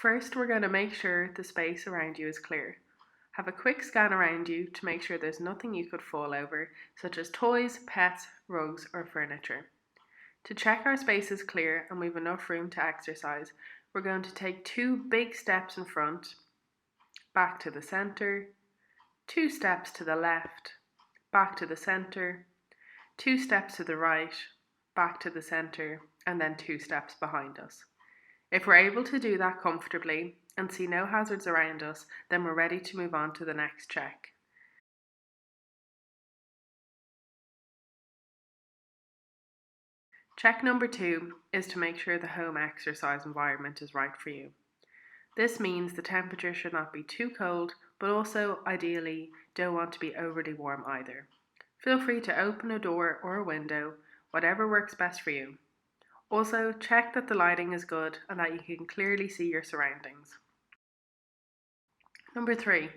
First, we're going to make sure the space around you is clear. Have a quick scan around you to make sure there's nothing you could fall over, such as toys, pets, rugs, or furniture. To check our space is clear and we've enough room to exercise, we're going to take 2 big steps in front, back to the centre, 2 steps to the left, back to the centre, 2 steps to the right, back to the centre, and then 2 steps behind us. If we're able to do that comfortably and see no hazards around us, then we're ready to move on to the next check. Check number 2 is to make sure the home exercise environment is right for you. This means the temperature should not be too cold, but also ideally don't want to be overly warm either. Feel free to open a door or a window, whatever works best for you. Also, check that the lighting is good and that you can clearly see your surroundings. Number 3,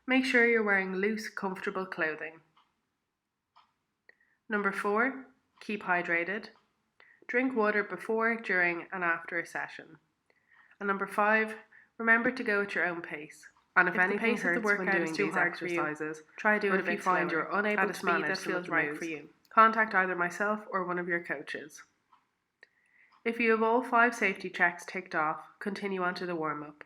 make sure you're wearing loose, comfortable clothing. Number 4, keep hydrated. Drink water before, during and after a session. And number 5, remember to go at your own pace. And if anything hurts the workout when doing these exercises, try do it a bit slower. If you find you're unable to manage that feels right for you, contact either myself or one of your coaches. If you have all 5 safety checks ticked off, continue on to the warm-up.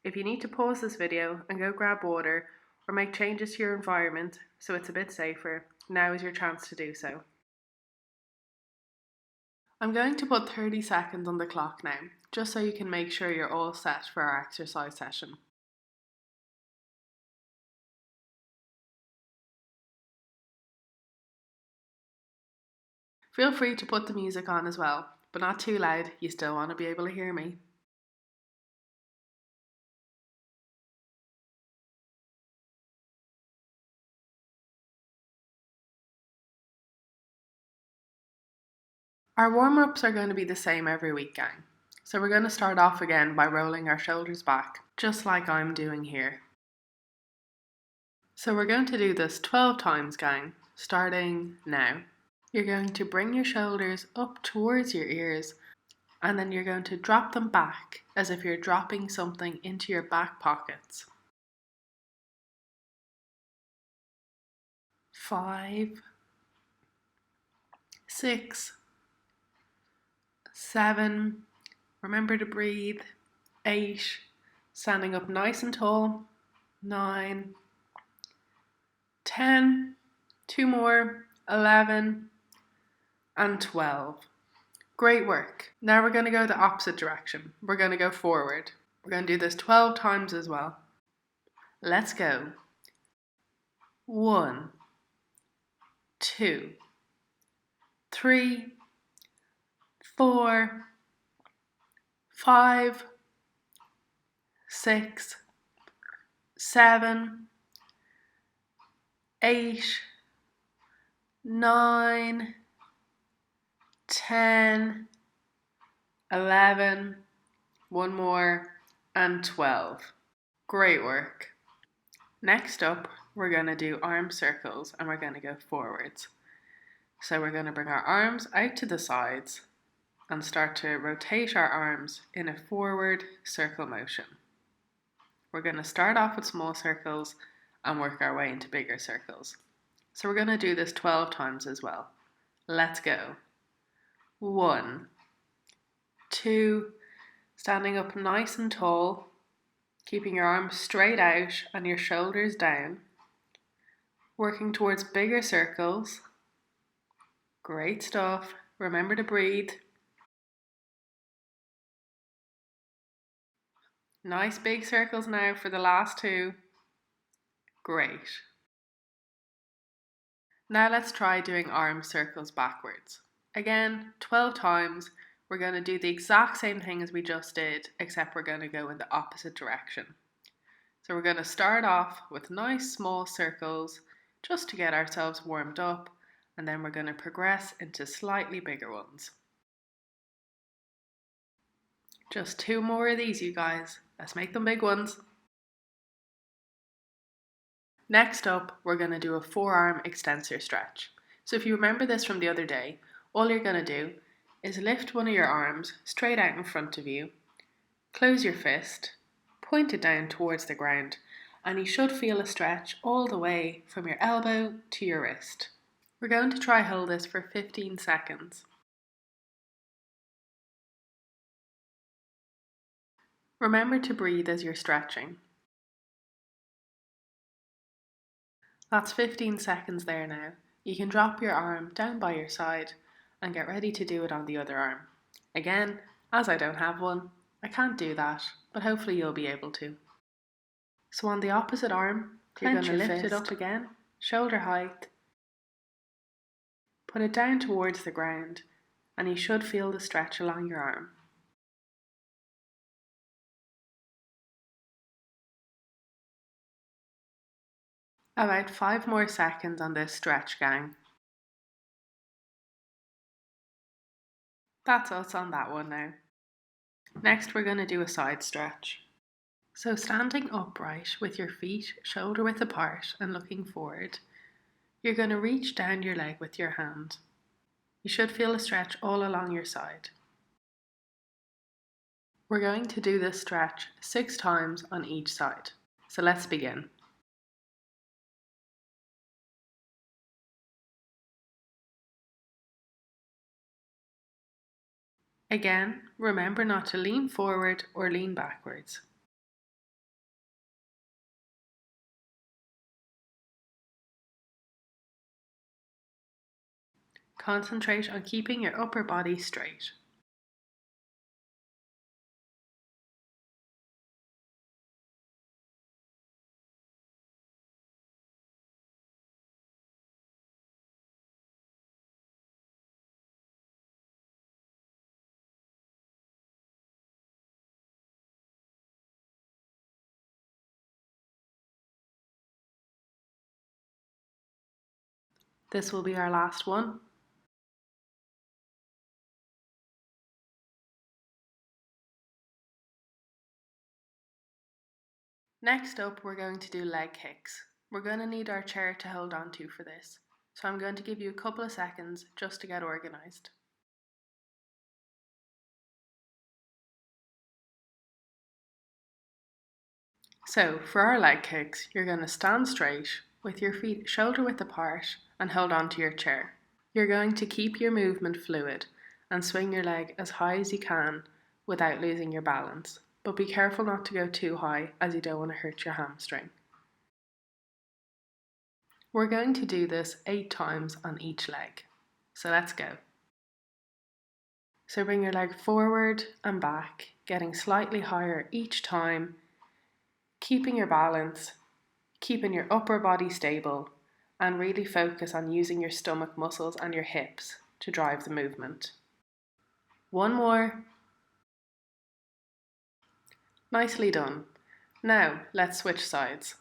If you need to pause this video and go grab water or make changes to your environment so it's a bit safer, now is your chance to do so. I'm going to put 30 seconds on the clock now, just so you can make sure you're all set for our exercise session. Feel free to put the music on as well, but not too loud, you still want to be able to hear me. Our warm-ups are going to be the same every week, gang. So we're going to start off again by rolling our shoulders back, just like I'm doing here. So we're going to do this 12 times, gang, starting now. You're going to bring your shoulders up towards your ears, and then you're going to drop them back as if you're dropping something into your back pockets. 5, 6, 7, remember to breathe, 8, standing up nice and tall, 9, 10, 2 more, 11, and 12. Great work. Now we're going to go the opposite direction. We're going to go forward. We're going to do this 12 times as well. Let's go. 1, 2, 3, 4, 5, 6, 7, 8, 9, 10, 11, 1 more, and 12. Great work. Next up, we're going to do arm circles and we're going to go forwards. So we're going to bring our arms out to the sides and start to rotate our arms in a forward circle motion. We're going to start off with small circles and work our way into bigger circles. So we're going to do this 12 times as well. Let's go. 1, 2, standing up nice and tall, keeping your arms straight out and your shoulders down, working towards bigger circles. Great stuff. Remember to breathe. Nice big circles now for the last 2. Great. Now let's try doing arm circles backwards. Again, 12 times. We're going to do the exact same thing as we just did, except we're going to go in the opposite direction. So we're going to start off with nice small circles just to get ourselves warmed up, and then we're going to progress into slightly bigger ones. Just 2 more of these, you guys. Let's make them big ones. Next up, we're going to do a forearm extensor stretch. So if you remember this from the other day, all you're going to do is lift one of your arms straight out in front of you, Close your fist, point it down towards the ground, and you should feel a stretch all the way from your elbow to your wrist. We're going to try hold this for 15 seconds. Remember to breathe as you're stretching. That's 15 seconds there now. You can drop your arm down by your side and get ready to do it on the other arm. Again, as I don't have one, I can't do that, but hopefully you'll be able to. So on the opposite arm, you're going to lift it up again, shoulder height, put it down towards the ground, and you should feel the stretch along your arm. About 5 more seconds on this stretch, gang. That's us on that one now. Next we're going to do a side stretch. So standing upright with your feet shoulder width apart and looking forward, you're going to reach down your leg with your hand. You should feel a stretch all along your side. We're going to do this stretch 6 times on each side. So let's begin. Again, remember not to lean forward or lean backwards. Concentrate on keeping your upper body straight. This will be our last one. Next up, we're going to do leg kicks. We're going to need our chair to hold on to for this, so I'm going to give you a couple of seconds just to get organised. So for our leg kicks, you're going to stand straight with your feet shoulder width apart and hold on to your chair. You're going to keep your movement fluid and swing your leg as high as you can without losing your balance, but be careful not to go too high as you don't want to hurt your hamstring. We're going to do this 8 times on each leg, so let's go. So bring your leg forward and back, getting slightly higher each time, keeping your balance, keeping your upper body stable, and really focus on using your stomach muscles and your hips to drive the movement. One more. Nicely done. Now let's switch sides.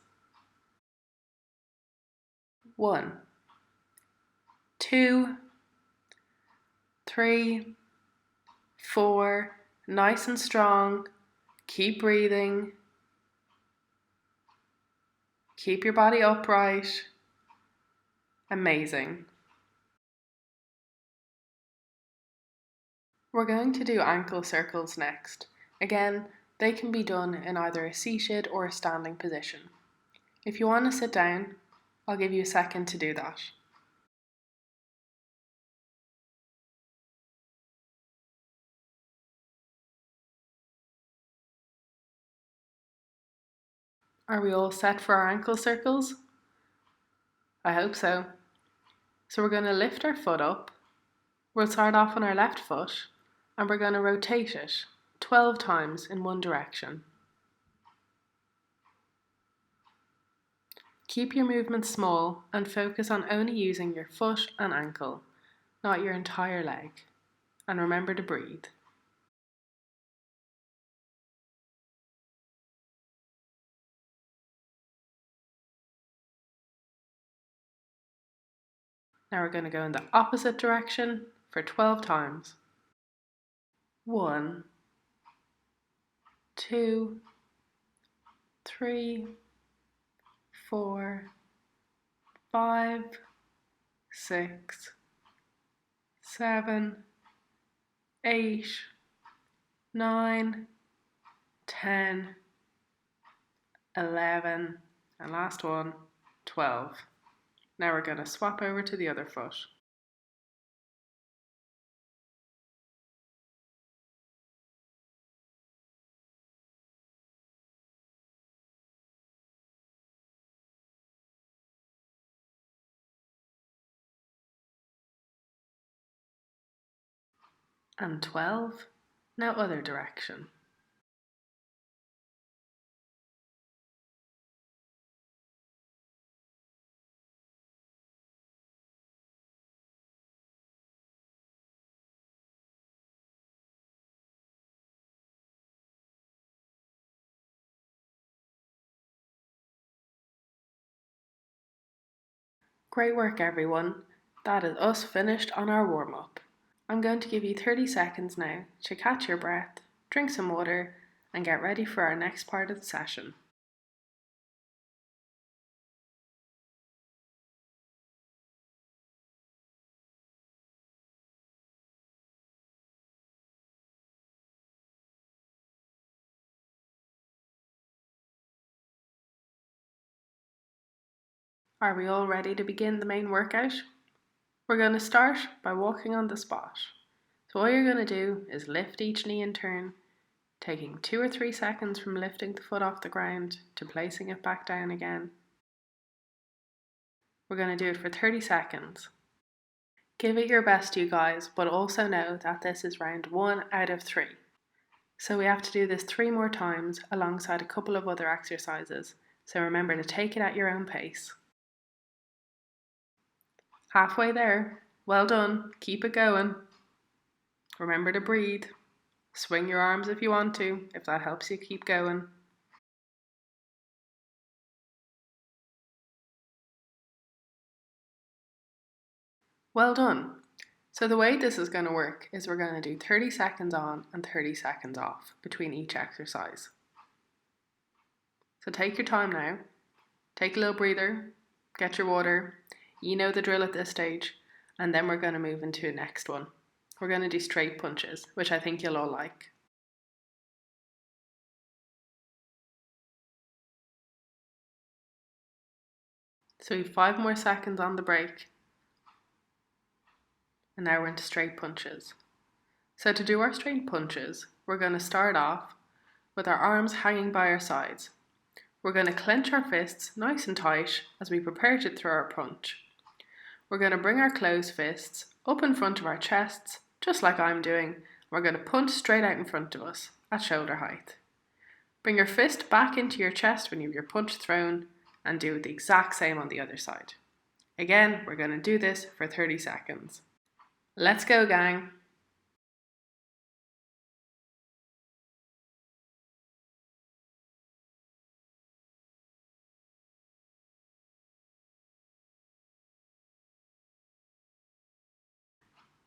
1, 2, 3, 4, nice and strong. Keep breathing. Keep your body upright. Amazing. We're going to do ankle circles next. Again, they can be done in either a seated or a standing position. If you want to sit down, I'll give you a second to do that. Are we all set for our ankle circles? I hope so. So we're going to lift our foot up. We'll start off on our left foot and we're going to rotate it 12 times in one direction. Keep your movements small and focus on only using your foot and ankle, not your entire leg. And remember to breathe. Now we're going to go in the opposite direction for 12 times. 1, 2, 3, 4, 5, 6, 7, 8, 9, 10, 11, and last one, 12. Now we're going to swap over to the other foot. And 12. Now other direction. Great work, everyone. That is us finished on our warm-up. I'm going to give you 30 seconds now to catch your breath, drink some water, and get ready for our next part of the session. Are we all ready to begin the main workout? We're going to start by walking on the spot. So all you're going to do is lift each knee in turn, taking 2 or 3 seconds from lifting the foot off the ground to placing it back down again. We're going to do it for 30 seconds. Give it your best, you guys, but also know that this is round 1 out of 3. So we have to do this 3 more times alongside a couple of other exercises, so remember to take it at your own pace. Halfway there. Well done. Keep it going. Remember to breathe. Swing your arms if you want to, if that helps you keep going. Well done. So the way this is going to work is we're going to do 30 seconds on and 30 seconds off between each exercise. So take your time now. Take a little breather. Get your water. You know the drill at this stage. And then we're going to move into the next one. We're going to do straight punches, which I think you'll all like. So we have 5 more seconds on the break. And now we're into straight punches. So to do our straight punches, we're going to start off with our arms hanging by our sides. We're going to clench our fists nice and tight as we prepare to throw our punch. We're going to bring our closed fists up in front of our chests, just like I'm doing. We're going to punch straight out in front of us at shoulder height. Bring your fist back into your chest when you have your punch thrown and do the exact same on the other side. Again, we're going to do this for 30 seconds. Let's go, gang.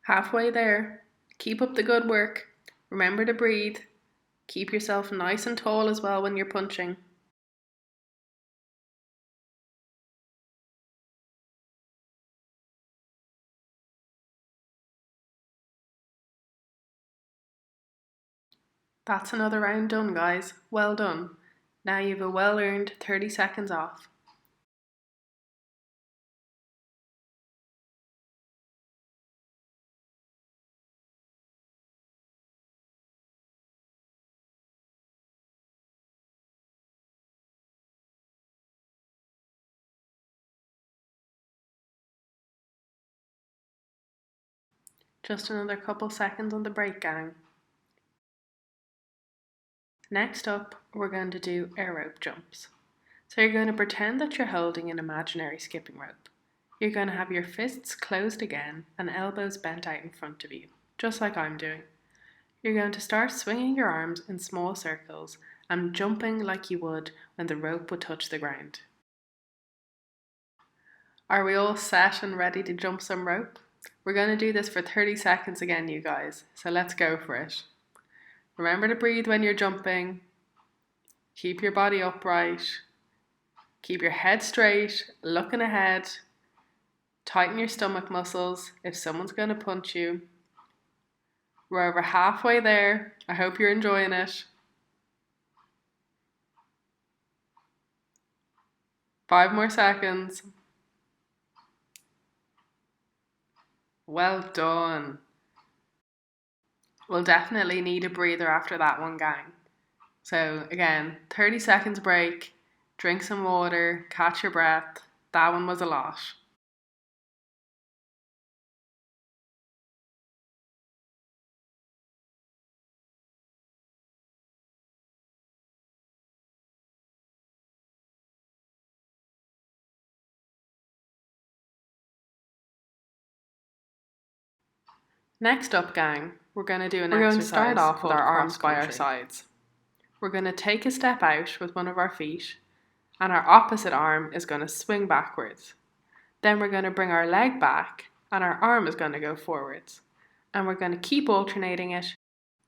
Halfway there. Keep up the good work. Remember to breathe. Keep yourself nice and tall as well when you're punching. That's another round done, guys. Well done. Now you have a well-earned 30 seconds off. Just another couple seconds on the break, gang. Next up, we're going to do air rope jumps. So you're going to pretend that you're holding an imaginary skipping rope. You're going to have your fists closed again and elbows bent out in front of you, just like I'm doing. You're going to start swinging your arms in small circles and jumping like you would when the rope would touch the ground. Are we all set and ready to jump some rope? We're going to do this for 30 seconds again, you guys, so let's go for it. Remember to breathe when you're jumping. Keep your body upright. Keep your head straight, looking ahead. Tighten your stomach muscles if someone's going to punch you. We're over halfway there. I hope you're enjoying it. 5 more seconds. Well done. We'll definitely need a breather after that one, gang. So again, 30 seconds break, drink some water, catch your breath. That one was a lot. Next up, gang, we're going to do an exercise. We're going to start off with our arms by our sides. We're going to take a step out with one of our feet, and our opposite arm is going to swing backwards. Then we're going to bring our leg back, and our arm is going to go forwards. And we're going to keep alternating it.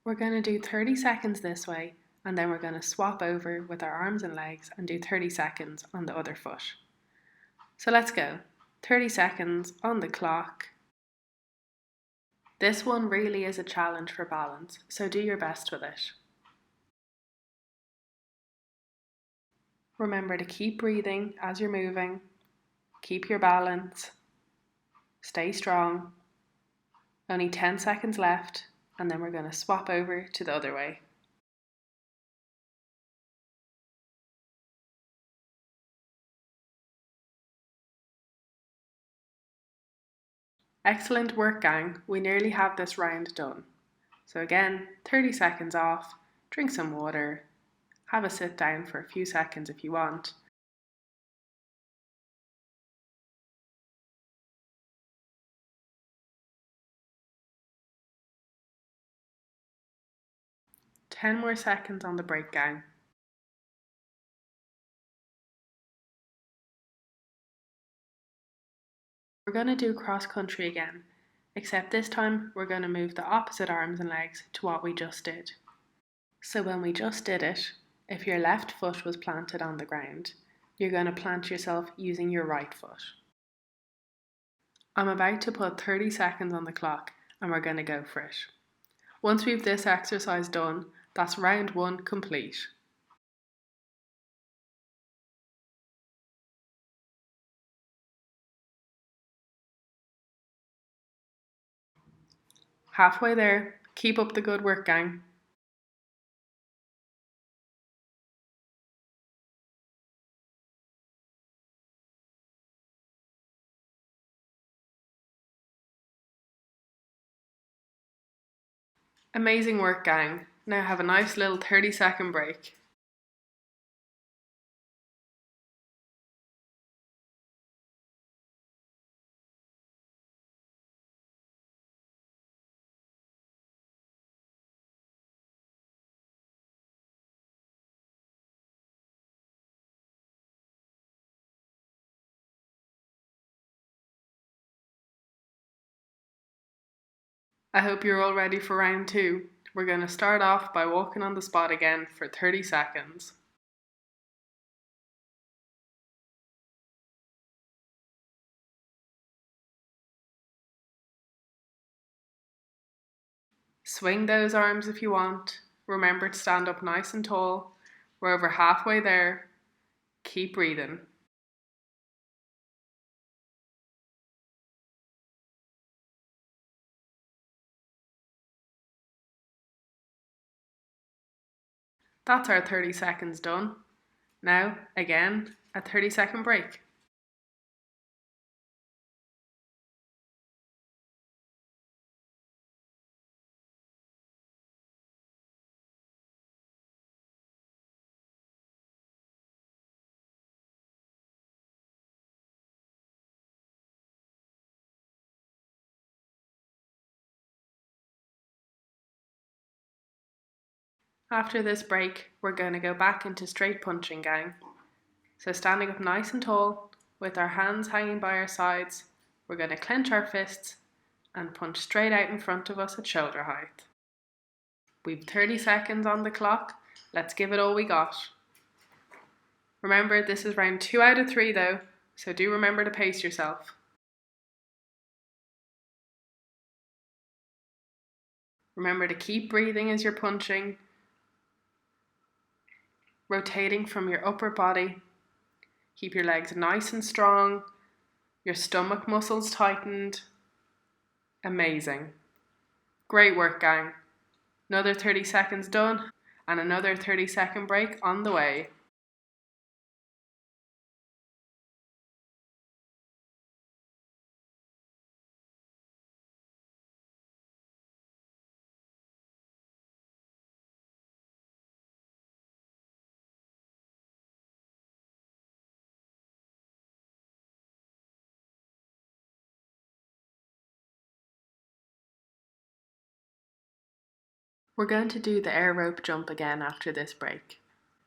We're going to do 30 seconds this way, and then we're going to swap over with our arms and legs and do 30 seconds on the other foot. So let's go. 30 seconds on the clock. This one really is a challenge for balance, so do your best with it. Remember to keep breathing as you're moving. Keep your balance. Stay strong. Only 10 seconds left, and then we're going to swap over to the other way. Excellent work, gang. We nearly have this round done. So again, 30 seconds off, drink some water, have a sit down for a few seconds if you want. Ten more seconds on the break, gang. We're going to do cross country again, except this time we're going to move the opposite arms and legs to what we just did. So when we just did it, if your left foot was planted on the ground, you're going to plant yourself using your right foot. I'm about to put 30 seconds on the clock and we're going to go for it. Once we've this exercise done, that's round 1 complete. Halfway there. Keep up the good work, gang. Amazing work, gang. Now have a nice little 30-second break. I hope you're all ready for round 2. We're going to start off by walking on the spot again for 30 seconds. Swing those arms if you want. Remember to stand up nice and tall. We're over halfway there. Keep breathing. That's our 30 seconds done. Now, again, a 30-second break. After this break, we're going to go back into straight punching, gang. So standing up nice and tall, with our hands hanging by our sides, we're going to clench our fists and punch straight out in front of us at shoulder height. We've 30 seconds on the clock. Let's give it all we got. Remember, this is round 2 out of 3 though, so do remember to pace yourself. Remember to keep breathing as you're punching, rotating from your upper body. Keep your legs nice and strong, your stomach muscles tightened. Amazing. Great work, gang. Another 30 seconds done, and another 30-second break on the way. We're going to do the air rope jump again after this break.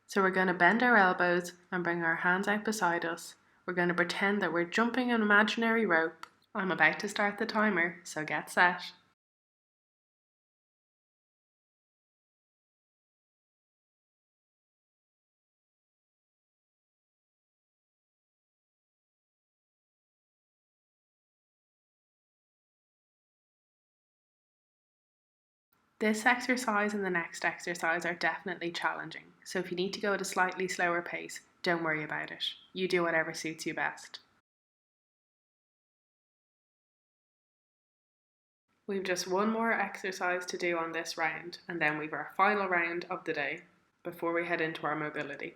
So we're going to bend our elbows and bring our hands out beside us. We're going to pretend that we're jumping an imaginary rope. I'm about to start the timer, so get set. This exercise and the next exercise are definitely challenging, so if you need to go at a slightly slower pace, don't worry about it. You do whatever suits you best. We've just one more exercise to do on this round, and then we've our final round of the day before we head into our mobility.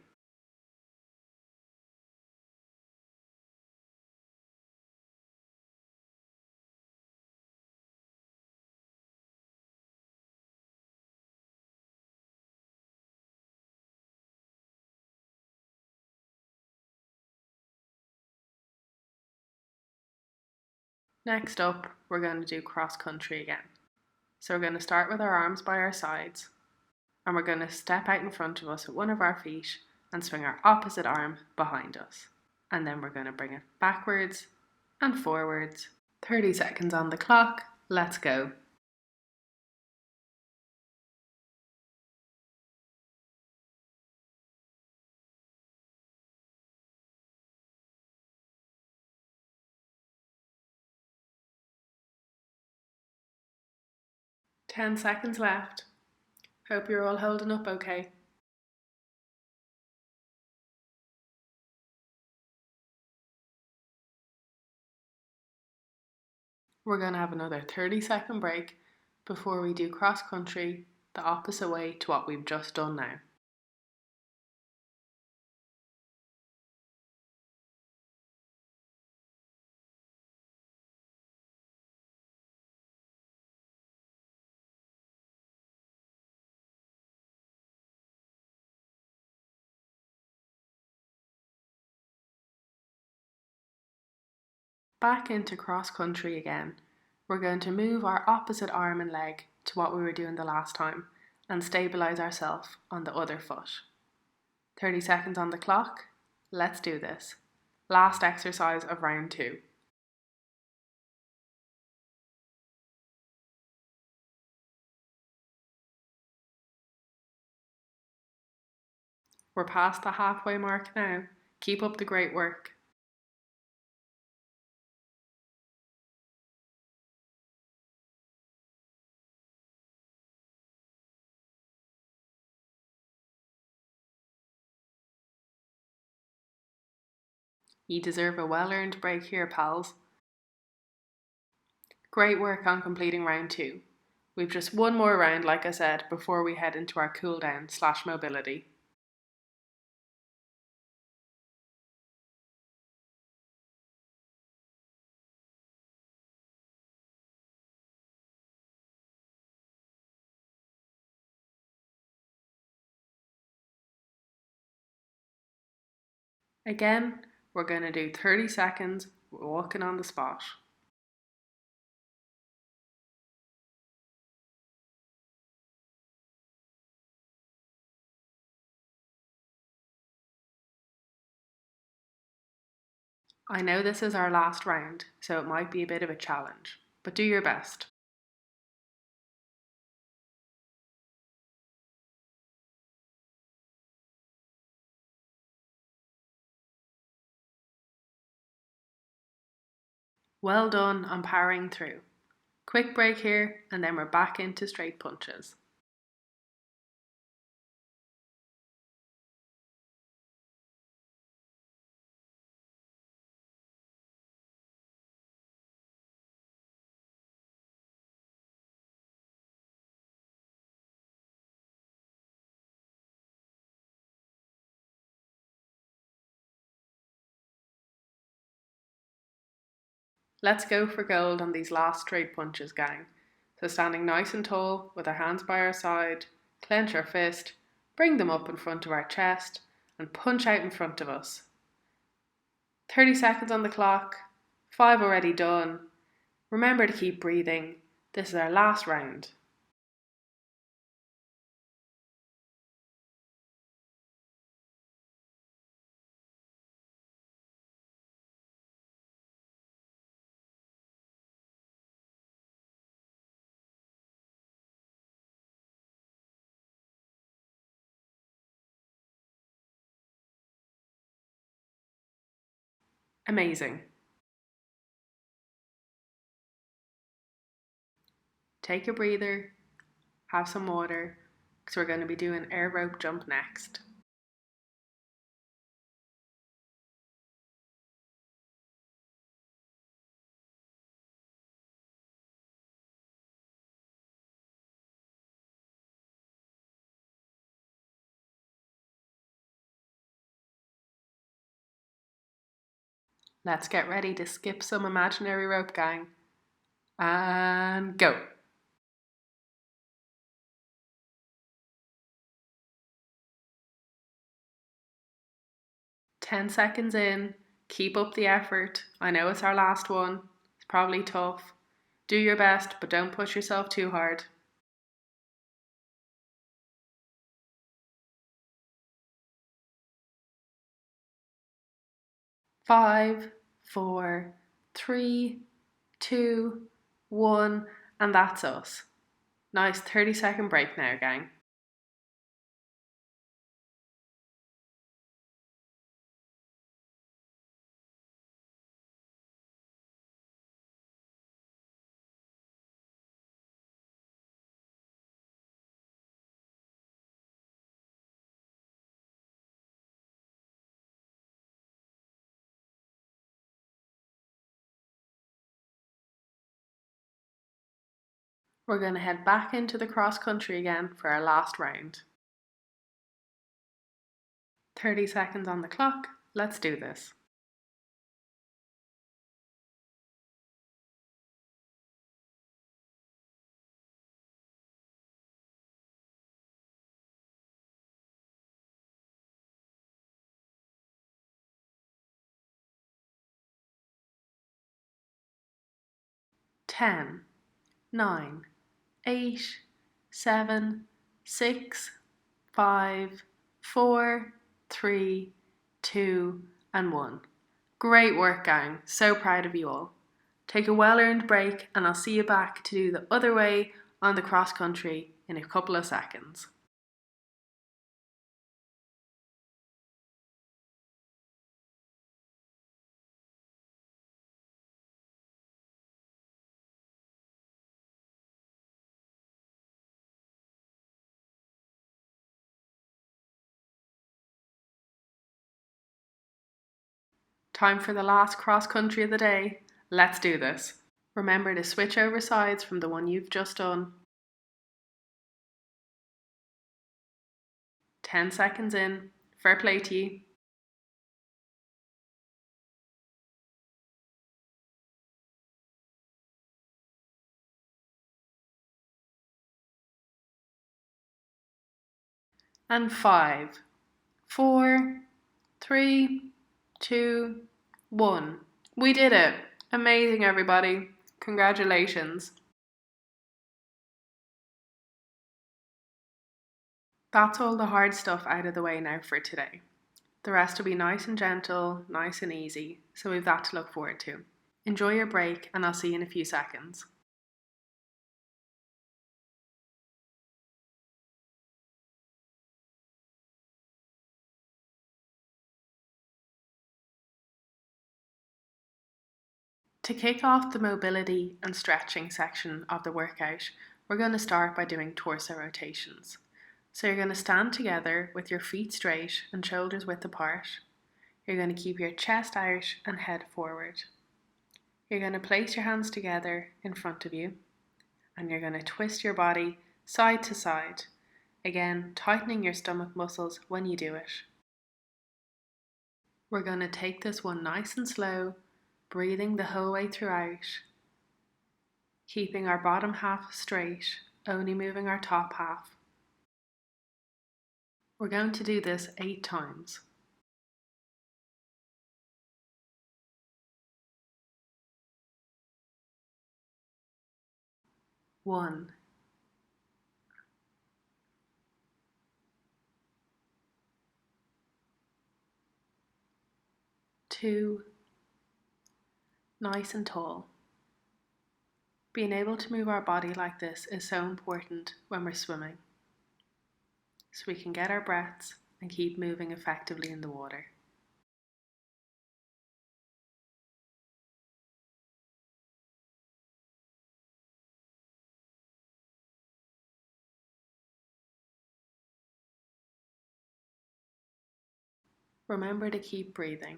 Next up, we're going to do cross country again. So we're going to start with our arms by our sides, and we're going to step out in front of us with one of our feet and swing our opposite arm behind us. And then we're going to bring it backwards and forwards. 30 seconds on the clock. Let's go. Ten seconds left. Hope you're all holding up okay. We're going to have another 30-second break before we do cross country the opposite way to what we've just done now. Back into cross country again. We're going to move our opposite arm and leg to what we were doing the last time and stabilise ourselves on the other foot. 30 seconds on the clock. Let's do this. Last exercise of round 2. We're past the halfway mark now. Keep up the great work. You deserve a well-earned break here, pals. Great work on completing round 2. We've just one more round, like I said, before we head into our cool down / mobility. Again, we're going to do 30 seconds walking on the spot. I know this is our last round, so it might be a bit of a challenge, but do your best. Well done on powering through. Quick break here, and then we're back into straight punches. Let's go for gold on these last straight punches, gang. So standing nice and tall with our hands by our side, clench our fist, bring them up in front of our chest and punch out in front of us. 30 seconds on the clock, 5 already done. Remember to keep breathing. This is our last round. Amazing. Take a breather, have some water, because we're going to be doing air rope jump next. Let's get ready to skip some imaginary rope, gang. And go. 10 seconds in. Keep up the effort. I know it's our last one. It's probably tough. Do your best, but don't push yourself too hard. 5, 4, 3, 2, 1, and that's us. Nice 30-second break now, gang. We're going to head back into the cross country again for our last round. 30 seconds on the clock. Let's do this. Ten, 9, 8, 7, 6, 5, 4, 3, 2, and 1. Great work, gang. So proud of you all. Take a well-earned break and I'll see you back to do the other way on the cross country in a couple of seconds. Time for the last cross country of the day. Let's do this. Remember to switch over sides from the one you've just done. 10 seconds in. Fair play to you. And 5, 4, 3, 2, 1. We did it! Amazing, everybody. Congratulations. That's all the hard stuff out of the way now for today. The rest will be nice and gentle, nice and easy, so we've that to look forward to. Enjoy your break and I'll see you in a few seconds. To kick off the mobility and stretching section of the workout, we're going to start by doing torso rotations. So you're going to stand together with your feet straight and shoulders width apart. You're going to keep your chest out and head forward. You're going to place your hands together in front of you and you're going to twist your body side to side, again tightening your stomach muscles when you do it. We're going to take this one nice and slow, breathing the whole way throughout, keeping our bottom half straight, only moving our top half. We're going to do this 8 times. 1, 2, nice and tall. Being able to move our body like this is so important when we're swimming, so we can get our breaths and keep moving effectively in the water. Remember to keep breathing.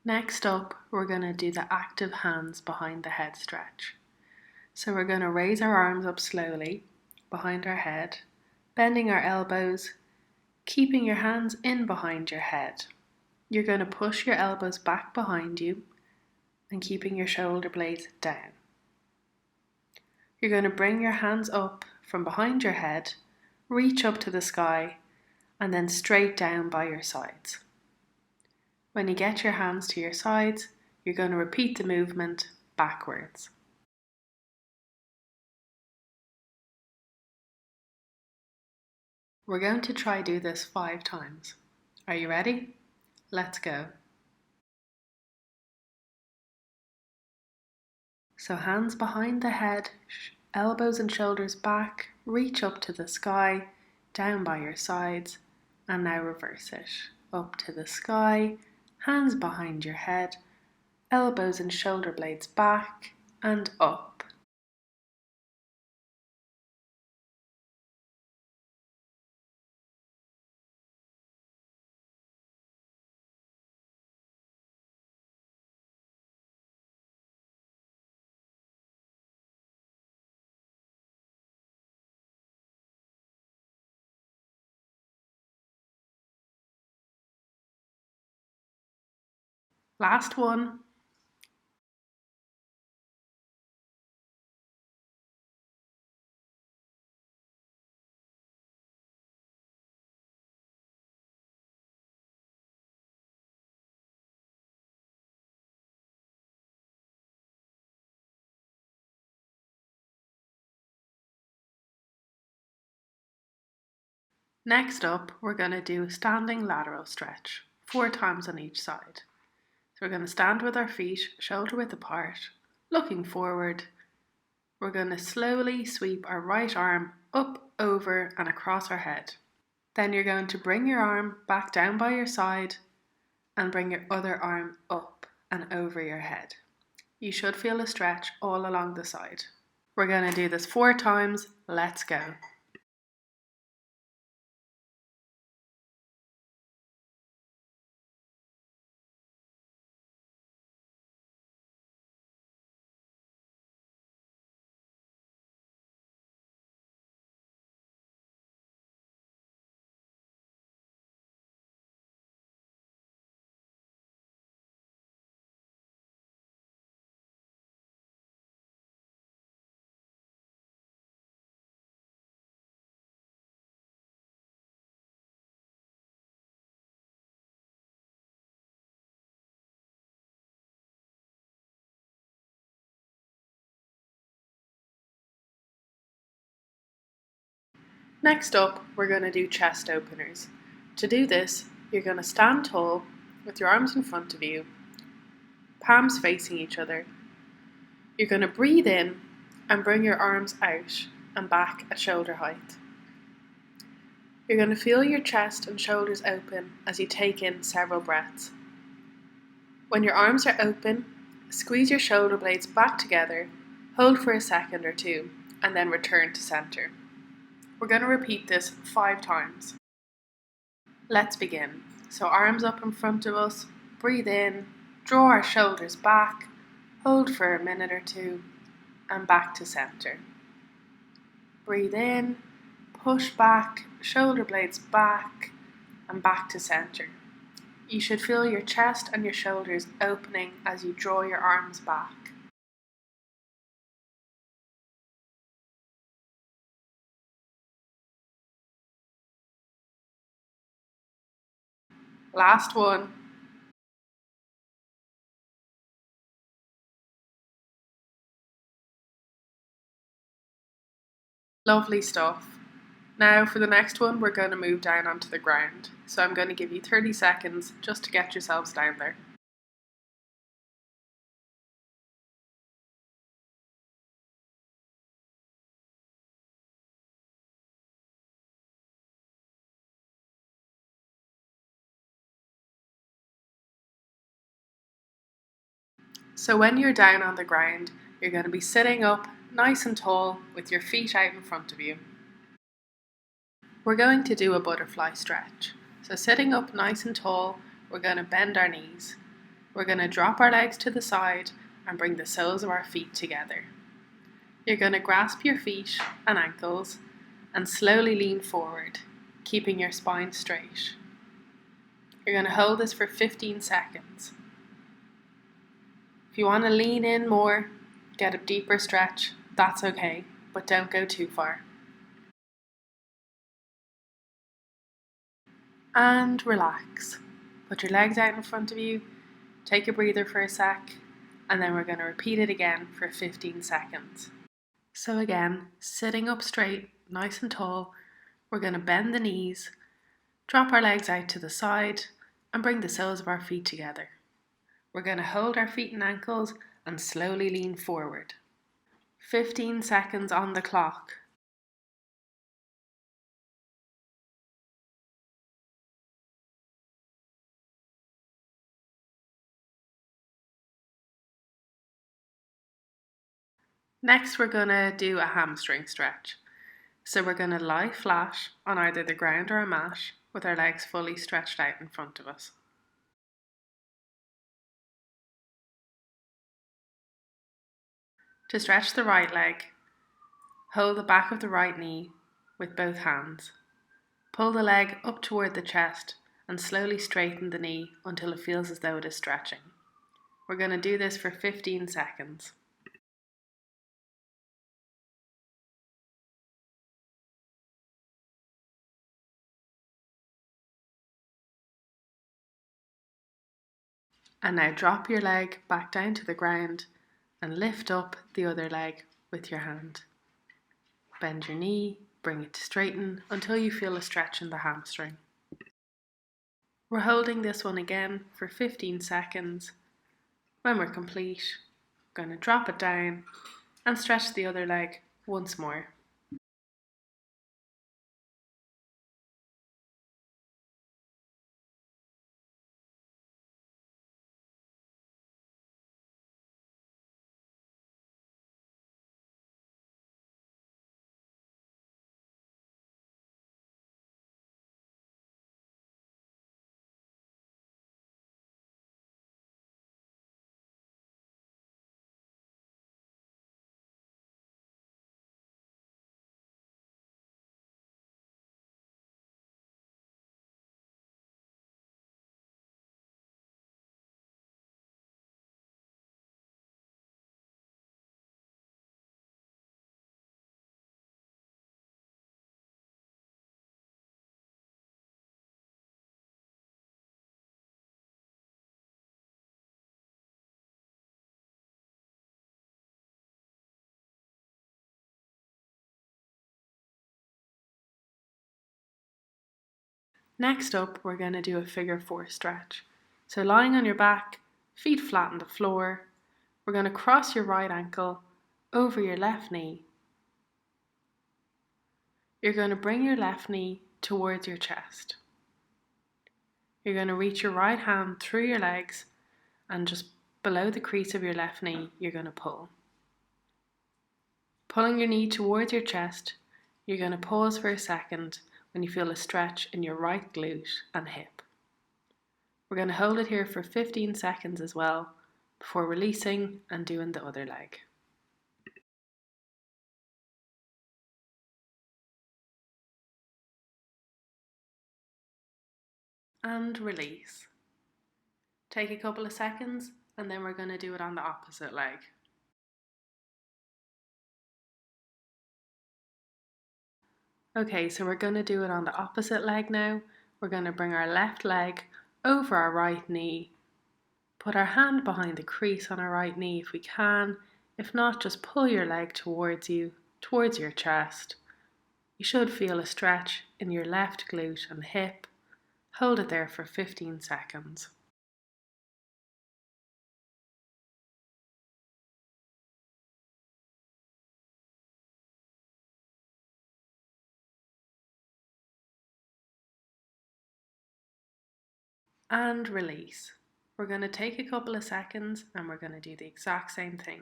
Next up, we're going to do the active hands behind the head stretch. So we're going to raise our arms up slowly behind our head, bending our elbows, keeping your hands in behind your head. You're going to push your elbows back behind you and keeping your shoulder blades down. You're going to bring your hands up from behind your head, reach up to the sky, and then straight down by your sides. When you get your hands to your sides, you're going to repeat the movement backwards. We're going to try do this 5 times. Are you ready? Let's go. So hands behind the head, elbows and shoulders back, reach up to the sky, down by your sides, and now reverse it. Up to the sky, hands behind your head, elbows and shoulder blades back, and up. Last one. Next up, we're going to do a standing lateral stretch, 4 times on each side. So we're going to stand with our feet shoulder width apart, looking forward. We're going to slowly sweep our right arm up, over and across our head. Then you're going to bring your arm back down by your side and bring your other arm up and over your head. You should feel a stretch all along the side. We're going to do this 4 times. Let's go. Next up, we're going to do chest openers. To do this, you're going to stand tall with your arms in front of you, palms facing each other. You're going to breathe in and bring your arms out and back at shoulder height. You're going to feel your chest and shoulders open as you take in several breaths. When your arms are open, squeeze your shoulder blades back together, hold for a second or two, and then return to center. We're going to repeat this 5 times. Let's begin. So arms up in front of us, breathe in, draw our shoulders back, hold for a minute or two, and back to center. Breathe in, push back, shoulder blades back, and back to center. You should feel your chest and your shoulders opening as you draw your arms back. Last one. Lovely stuff. Now for the next one, we're going to move down onto the ground. So I'm going to give you 30 seconds just to get yourselves down there. So when you're down on the ground, you're going to be sitting up nice and tall with your feet out in front of you. We're going to do a butterfly stretch. So sitting up nice and tall, we're going to bend our knees. We're going to drop our legs to the side and bring the soles of our feet together. You're going to grasp your feet and ankles and slowly lean forward, keeping your spine straight. You're going to hold this for 15 seconds. If you want to lean in more, get a deeper stretch, that's okay, but don't go too far. And relax. Put your legs out in front of you, take a breather for a sec, and then we're going to repeat it again for 15 seconds. So again, sitting up straight, nice and tall, we're going to bend the knees, drop our legs out to the side, and bring the soles of our feet together. We're going to hold our feet and ankles and slowly lean forward. 15 seconds on the clock. Next, we're going to do a hamstring stretch. So we're going to lie flat on either the ground or a mat with our legs fully stretched out in front of us. To stretch the right leg, hold the back of the right knee with both hands. Pull the leg up toward the chest and slowly straighten the knee until it feels as though it is stretching. We're going to do this for 15 seconds. And now drop your leg back down to the ground and lift up the other leg with your hand. Bend your knee, bring it to straighten until you feel a stretch in the hamstring. We're holding this one again for 15 seconds. When we're complete, we're going to drop it down and stretch the other leg once more. Next up, we're going to do a figure 4 stretch. So lying on your back, feet flat on the floor, we're going to cross your right ankle over your left knee. You're going to bring your left knee towards your chest. You're going to reach your right hand through your legs and just below the crease of your left knee, you're going to pull. Pulling your knee towards your chest, you're going to pause for a second when you feel a stretch in your right glute and hip. We're going to hold it here for 15 seconds as well before releasing and doing the other leg. And release. Take a couple of seconds and then we're going to do it on the opposite leg. Okay, so we're going to do it on the opposite leg now. We're going to bring our left leg over our right knee. Put our hand behind the crease on our right knee if we can. If not, just pull your leg towards you, towards your chest. You should feel a stretch in your left glute and hip. Hold it there for 15 seconds. And release. We're going to take a couple of seconds and we're going to do the exact same thing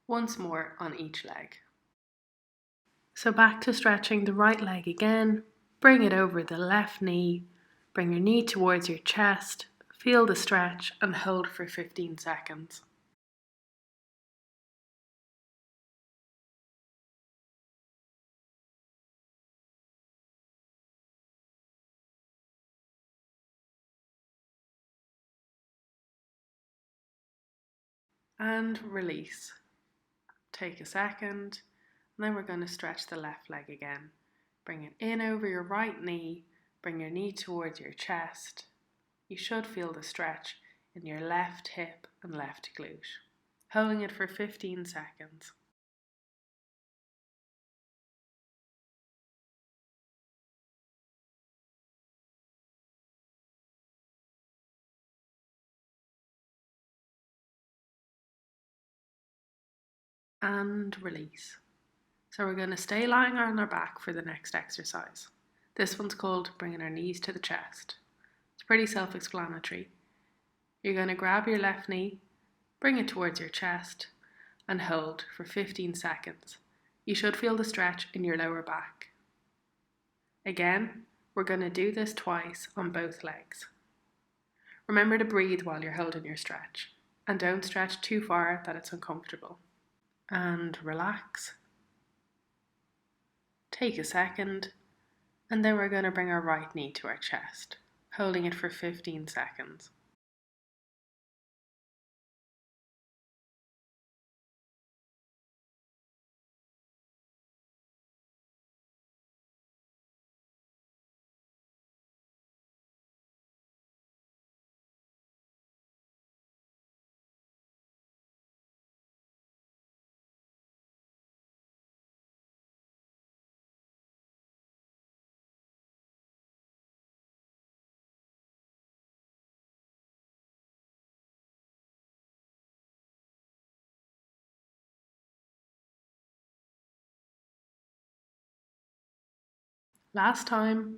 once more on each leg. So back to stretching the right leg again. Bring it over the left knee. Bring your knee towards your chest. Feel the stretch and hold for 15 seconds. And release. Take a second, and then we're going to stretch the left leg again. Bring it in over your right knee, bring your knee towards your chest. You should feel the stretch in your left hip and left glute. Holding it for 15 seconds. And release. So we're going to stay lying on our back for the next exercise. This one's called bringing our knees to the chest. It's pretty self-explanatory. You're going to grab your left knee, bring it towards your chest, and hold for 15 seconds. You should feel the stretch in your lower back. Again, we're going to do this twice on both legs. Remember to breathe while you're holding your stretch, and don't stretch too far that it's uncomfortable. And relax. Take a second, and then we're going to bring our right knee to our chest, holding it for 15 seconds. Last time,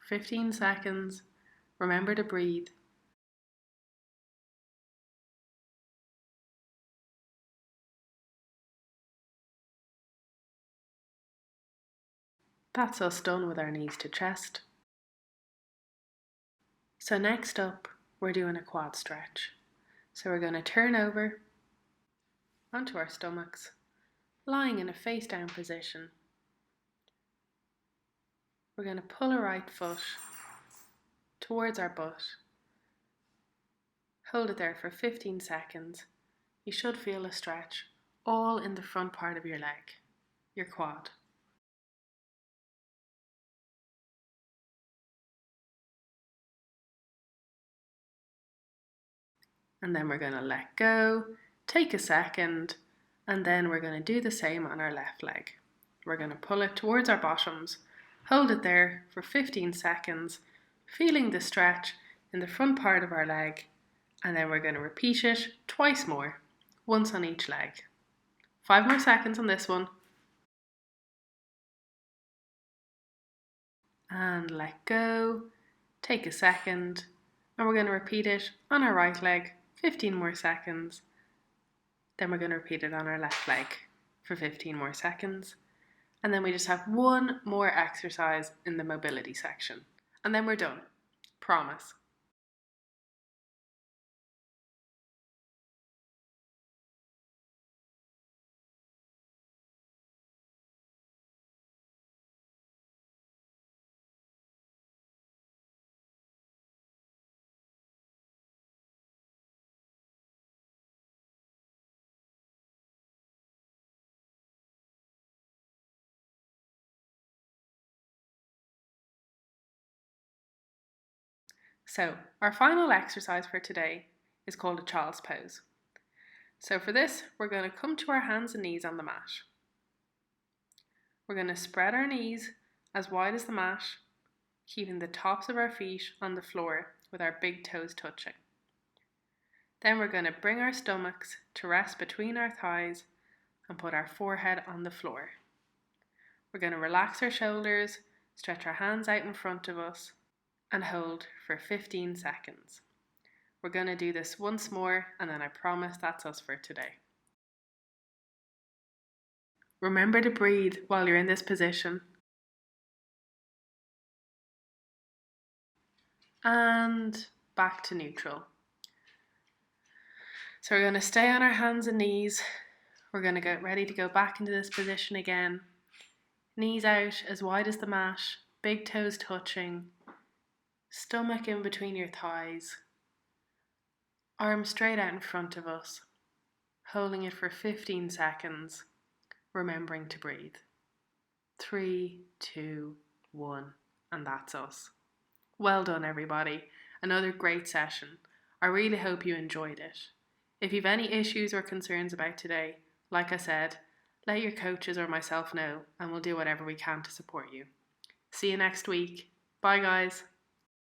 15 seconds. Remember to breathe. That's us done with our knees to chest. So next up, we're doing a quad stretch. So we're going to turn over onto our stomachs, lying in a face down position. We're going to pull our right foot towards our butt. Hold it there for 15 seconds. You should feel a stretch all in the front part of your leg, your quad. And then we're going to let go, take a second, and then we're going to do the same on our left leg. We're going to pull it towards our bottoms, hold it there for 15 seconds, feeling the stretch in the front part of our leg, and then we're going to repeat it twice more, once on each leg. 5 more seconds on this one. and let go. Take a second, and we're going to repeat it on our right leg 15 more seconds. Then we're going to repeat it on our left leg for 15 more seconds. And then we just have one more exercise in the mobility section. And then we're done. Promise. So, our final exercise for today is called a child's pose. So for this, we're going to come to our hands and knees on the mat. We're going to spread our knees as wide as the mat, keeping the tops of our feet on the floor with our big toes touching. Then we're going to bring our stomachs to rest between our thighs and put our forehead on the floor. We're going to relax our shoulders, stretch our hands out in front of us, and hold for 15 seconds. We're going to do this once more, and then I promise that's us for today. Remember to breathe while you're in this position. And back to neutral. So we're going to stay on our hands and knees. We're going to get ready to go back into this position again. Knees out as wide as the mat, big toes touching, stomach in between your thighs, arms straight out in front of us, holding it for 15 seconds, remembering to breathe. 3, 2, 1, and that's us. Well done, everybody. Another great session. I really hope you enjoyed it. If you've any issues or concerns about today, like I said, let your coaches or myself know and we'll do whatever we can to support you. See you next week. Bye guys.